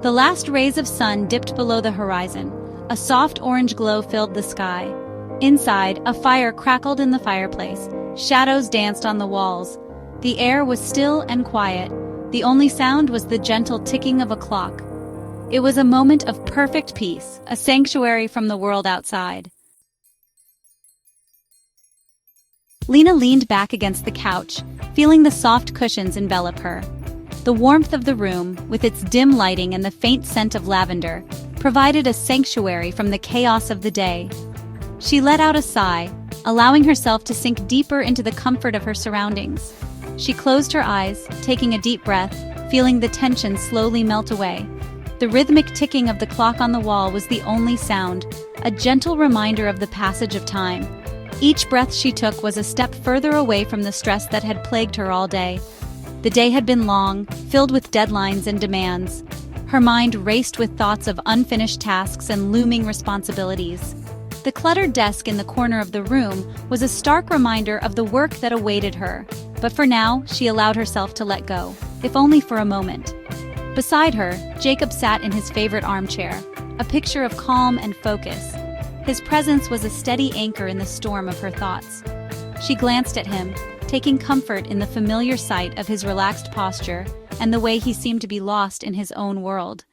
The last rays of sun dipped below the horizon. A soft orange glow filled the sky. Inside, a fire crackled in the fireplace. Shadows danced on the walls. The air was still and quiet. The only sound was the gentle ticking of a clock. It was a moment of perfect peace, a sanctuary from the world outside. Lena leaned back against the couch, feeling the soft cushions envelop her. The warmth of the room, with its dim lighting and the faint scent of lavender, provided a sanctuary from the chaos of the day. She let out a sigh, allowing herself to sink deeper into the comfort of her surroundings. She closed her eyes, taking a deep breath, feeling the tension slowly melt away. The rhythmic ticking of the clock on the wall was the only sound, a gentle reminder of the passage of time. Each breath she took was a step further away from the stress that had plagued her all day. The day had been long, filled with deadlines and demands. Her mind raced with thoughts of unfinished tasks and looming responsibilities. The cluttered desk in the corner of the room was a stark reminder of the work that awaited her, but for now, she allowed herself to let go, if only for a moment. Beside her, Jacob sat in his favorite armchair, a picture of calm and focus. His presence was a steady anchor in the storm of her thoughts. She glanced at him, taking comfort in the familiar sight of his relaxed posture and the way he seemed to be lost in his own world.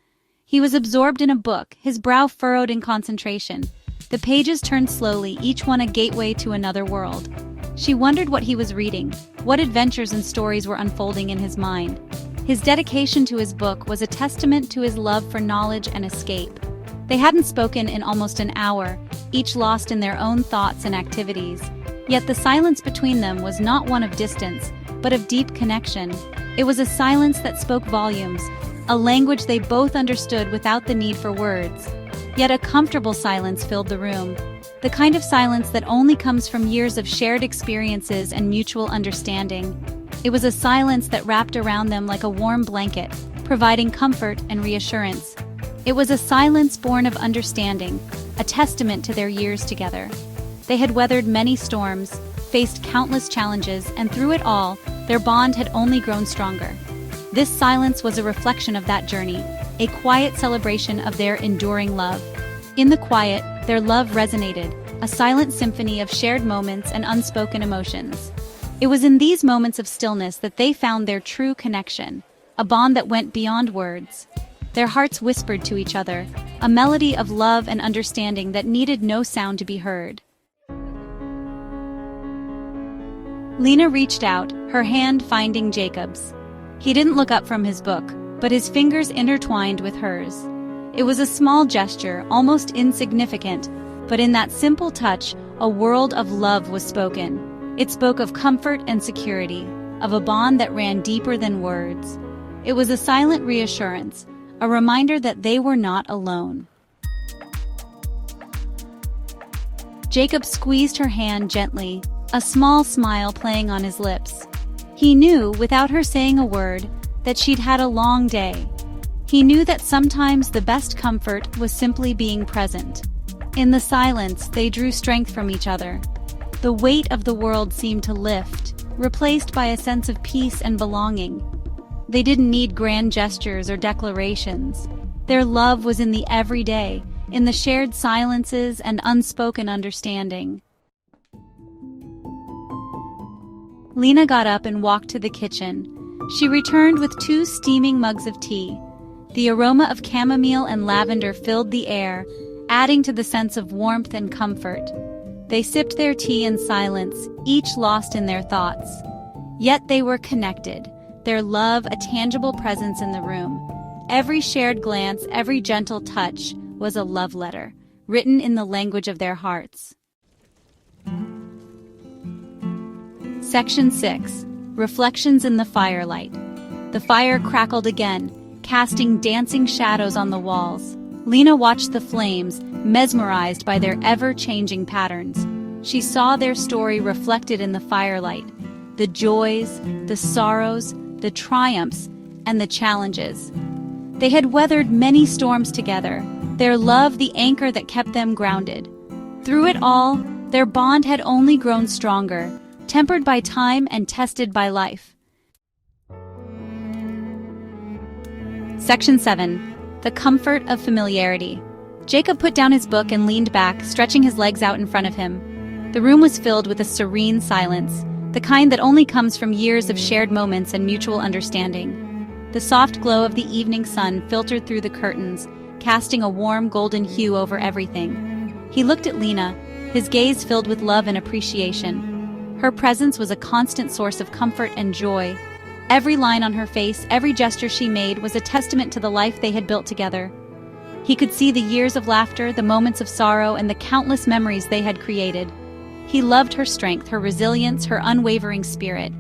He was absorbed in a book, his brow furrowed in concentration. The pages turned slowly, each one a gateway to another world. She wondered what he was reading, what adventures and stories were unfolding in his mind. His dedication to his book was a testament to his love for knowledge and escape. They hadn't spoken in almost an hour, each lost in their own thoughts and activities. Yet the silence between them was not one of distance, but of deep connection. It was a silence that spoke volumes, a language they both understood without the need for words. Yet a comfortable silence filled the room, the kind of silence that only comes from years of shared experiences and mutual understanding. It was a silence that wrapped around them like a warm blanket, providing comfort and reassurance. It was a silence born of understanding, a testament to their years together. They had weathered many storms, faced countless challenges, and through it all, their bond had only grown stronger. This silence was a reflection of that journey, a quiet celebration of their enduring love. In the quiet, their love resonated, a silent symphony of shared moments and unspoken emotions. It was in these moments of stillness that they found their true connection, a bond that went beyond words. Their hearts whispered to each other, a melody of love and understanding that needed no sound to be heard. Lena reached out, her hand finding Jacob's. He didn't look up from his book, but his fingers intertwined with hers. It was a small gesture, almost insignificant, but in that simple touch, a world of love was spoken. It spoke of comfort and security, of a bond that ran deeper than words. It was a silent reassurance, a reminder that they were not alone. Jacob squeezed her hand gently, a small smile playing on his lips. He knew, without her saying a word, that she'd had a long day. He knew that sometimes the best comfort was simply being present. In the silence, they drew strength from each other. The weight of the world seemed to lift, replaced by a sense of peace and belonging. They didn't need grand gestures or declarations. Their love was in the everyday, in the shared silences and unspoken understanding. Lena got up and walked to the kitchen. She returned with 2 steaming mugs of tea. The aroma of chamomile and lavender filled the air, adding to the sense of warmth and comfort. They sipped their tea in silence, each lost in their thoughts. Yet they were connected, their love a tangible presence in the room. Every shared glance, every gentle touch was a love letter, written in the language of their hearts. Section 6. Reflections in the Firelight. The fire crackled again, casting dancing shadows on the walls. Lena watched the flames, mesmerized by their ever-changing patterns. She saw their story reflected in the firelight, the joys, the sorrows, the triumphs, and the challenges. They had weathered many storms together, their love the anchor that kept them grounded. Through it all, their bond had only grown stronger, tempered by time and tested by life. Section 7. The Comfort of Familiarity. Jacob put down his book and leaned back, stretching his legs out in front of him. The room was filled with a serene silence, the kind that only comes from years of shared moments and mutual understanding. The soft glow of the evening sun filtered through the curtains, casting a warm golden hue over everything. He looked at Lena, his gaze filled with love and appreciation. Her presence was a constant source of comfort and joy. Every line on her face, every gesture she made was a testament to the life they had built together. He could see the years of laughter, the moments of sorrow, and the countless memories they had created. He loved her strength, her resilience, her unwavering spirit.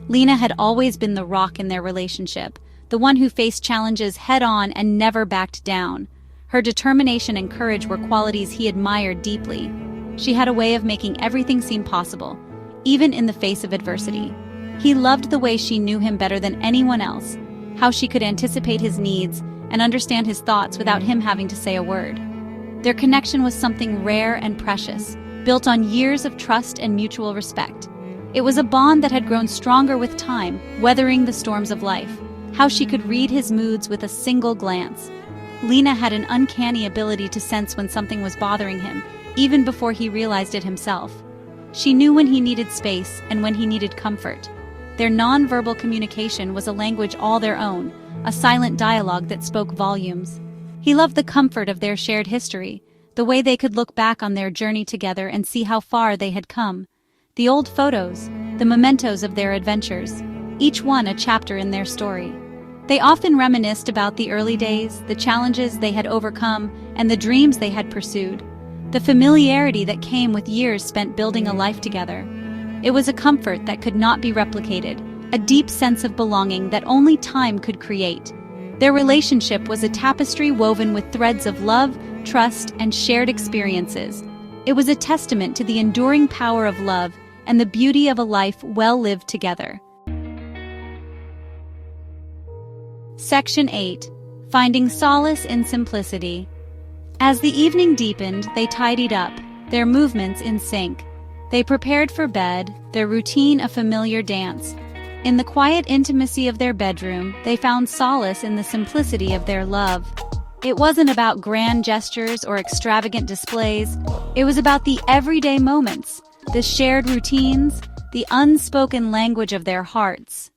Lena had always been the rock in their relationship, the one who faced challenges head-on and never backed down. Her determination and courage were qualities he admired deeply. She had a way of making everything seem possible, even in the face of adversity. He loved the way she knew him better than anyone else, how she could anticipate his needs and understand his thoughts without him having to say a word. Their connection was something rare and precious, built on years of trust and mutual respect. It was a bond that had grown stronger with time, weathering the storms of life. How she could read his moods with a single glance. Lena had an uncanny ability to sense when something was bothering him, even before he realized it himself. She knew when he needed space and when he needed comfort. Their nonverbal communication was a language all their own, a silent dialogue that spoke volumes. He loved the comfort of their shared history, the way they could look back on their journey together and see how far they had come. The old photos, the mementos of their adventures, each one a chapter in their story. They often reminisced about the early days, the challenges they had overcome, and the dreams they had pursued. The familiarity that came with years spent building a life together. It was a comfort that could not be replicated, a deep sense of belonging that only time could create. Their relationship was a tapestry woven with threads of love, trust, and shared experiences. It was a testament to the enduring power of love and the beauty of a life well lived together. Section 8. Finding Solace in Simplicity. As the evening deepened, they tidied up, their movements in sync. They prepared for bed, their routine a familiar dance. In the quiet intimacy of their bedroom, they found solace in the simplicity of their love. It wasn't about grand gestures or extravagant displays. It was about the everyday moments, the shared routines, the unspoken language of their hearts.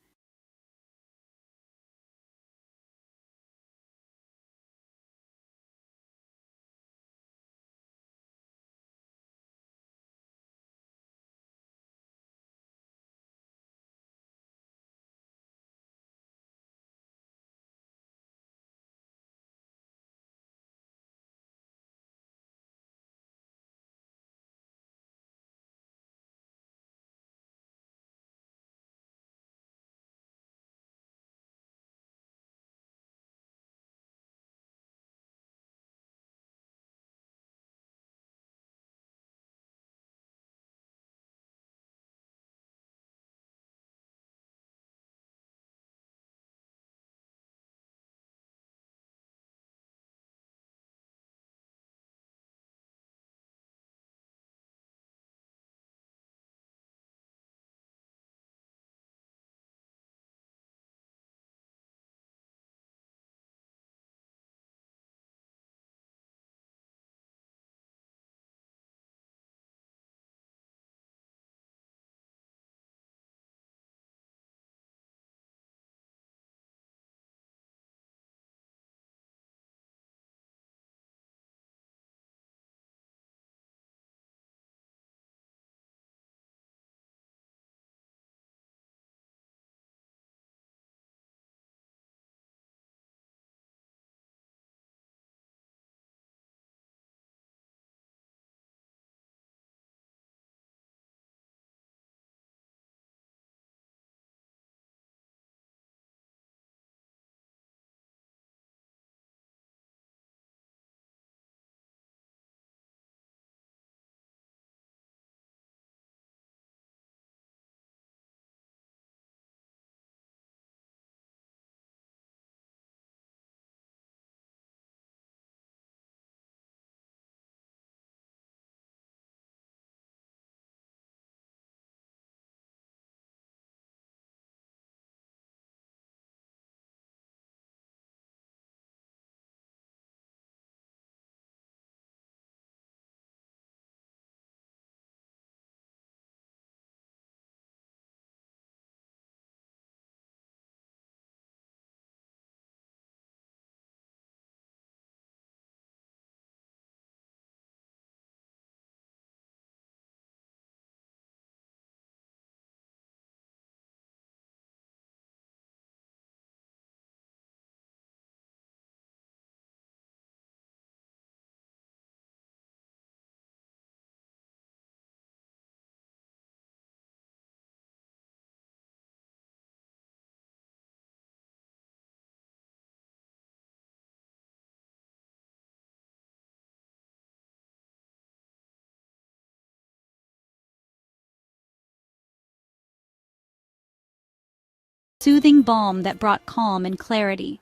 soothing balm that brought calm and clarity.